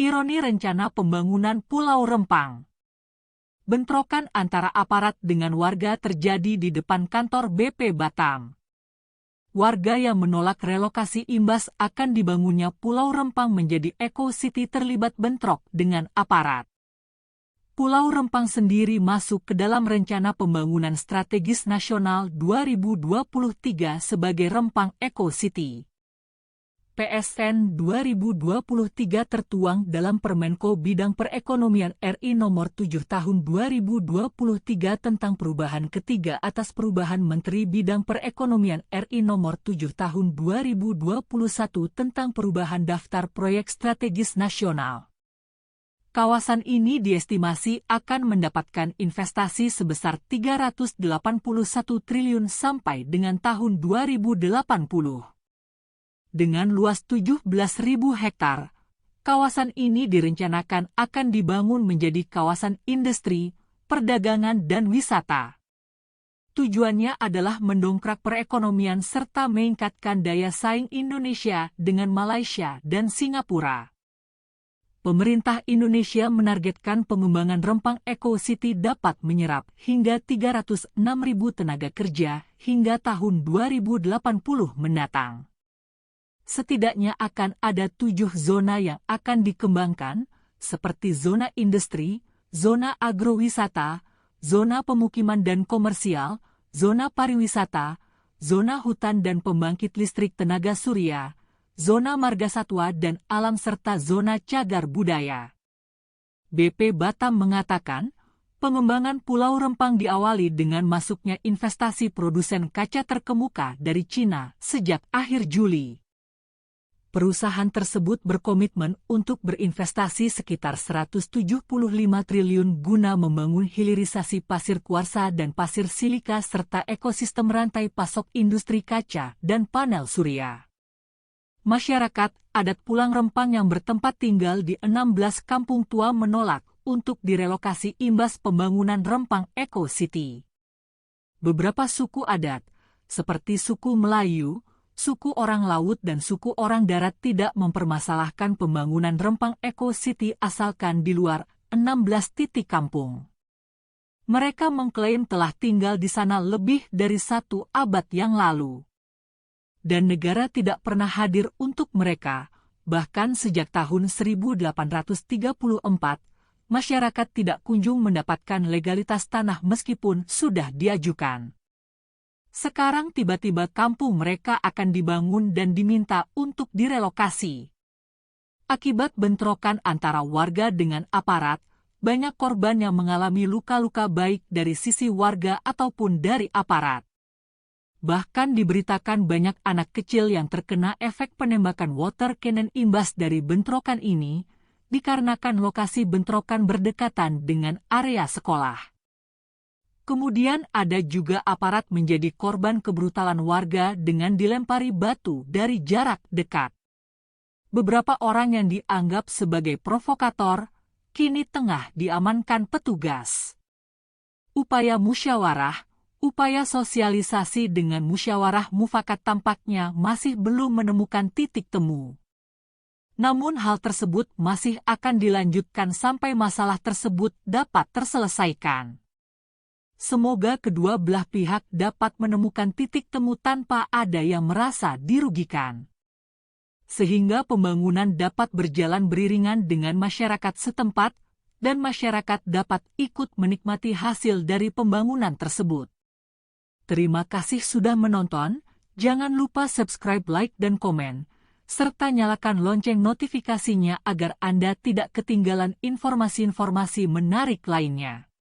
Ironi rencana pembangunan Pulau Rempang. Bentrokan antara aparat dengan warga terjadi di depan kantor BP Batam. Warga yang menolak relokasi imbas akan dibangunnya Pulau Rempang menjadi Eco City terlibat bentrok dengan aparat. Pulau Rempang sendiri masuk ke dalam rencana pembangunan strategis nasional 2023 sebagai Rempang Eco City. PSN 2023 tertuang dalam Permenko Bidang Perekonomian RI Nomor 7 Tahun 2023 tentang perubahan ketiga atas perubahan Menteri Bidang Perekonomian RI Nomor 7 Tahun 2021 tentang perubahan daftar proyek strategis nasional. Kawasan ini diestimasi akan mendapatkan investasi sebesar 381 triliun sampai dengan tahun 2080. Dengan luas 17.000 hektar, kawasan ini direncanakan akan dibangun menjadi kawasan industri, perdagangan dan wisata. Tujuannya adalah mendongkrak perekonomian serta meningkatkan daya saing Indonesia dengan Malaysia dan Singapura. Pemerintah Indonesia menargetkan pengembangan Rempang Eco City dapat menyerap hingga 306.000 tenaga kerja hingga tahun 2080 mendatang. Setidaknya akan ada 7 zona yang akan dikembangkan, seperti zona industri, zona agrowisata, zona pemukiman dan komersial, zona pariwisata, zona hutan dan pembangkit listrik tenaga surya, zona margasatwa dan alam serta zona cagar budaya. BP Batam mengatakan, pengembangan Pulau Rempang diawali dengan masuknya investasi produsen kaca terkemuka dari Cina sejak akhir Juli. Perusahaan tersebut berkomitmen untuk berinvestasi sekitar 175 triliun guna membangun hilirisasi pasir kuarsa dan pasir silika serta ekosistem rantai pasok industri kaca dan panel surya. Masyarakat adat Pulau Rempang yang bertempat tinggal di 16 kampung tua menolak untuk direlokasi imbas pembangunan Rempang Eco City. Beberapa suku adat, seperti suku Melayu, suku orang laut dan suku orang darat tidak mempermasalahkan pembangunan Rempang Eco City asalkan di luar 16 titik kampung. Mereka mengklaim telah tinggal di sana lebih dari 1 abad yang lalu. Dan negara tidak pernah hadir untuk mereka, bahkan sejak tahun 1834, masyarakat tidak kunjung mendapatkan legalitas tanah meskipun sudah diajukan. Sekarang tiba-tiba kampung mereka akan dibangun dan diminta untuk direlokasi. Akibat bentrokan antara warga dengan aparat, banyak korban yang mengalami luka-luka baik dari sisi warga ataupun dari aparat. Bahkan diberitakan banyak anak kecil yang terkena efek penembakan water cannon imbas dari bentrokan ini, dikarenakan lokasi bentrokan berdekatan dengan area sekolah. Kemudian ada juga aparat menjadi korban kebrutalan warga dengan dilempari batu dari jarak dekat. Beberapa orang yang dianggap sebagai provokator, kini tengah diamankan petugas. Upaya musyawarah, upaya sosialisasi dengan musyawarah mufakat tampaknya masih belum menemukan titik temu. Namun hal tersebut masih akan dilanjutkan sampai masalah tersebut dapat terselesaikan. Semoga kedua belah pihak dapat menemukan titik temu tanpa ada yang merasa dirugikan. Sehingga pembangunan dapat berjalan beriringan dengan masyarakat setempat dan masyarakat dapat ikut menikmati hasil dari pembangunan tersebut. Terima kasih sudah menonton, jangan lupa subscribe, like, dan komen, serta nyalakan lonceng notifikasinya agar Anda tidak ketinggalan informasi-informasi menarik lainnya.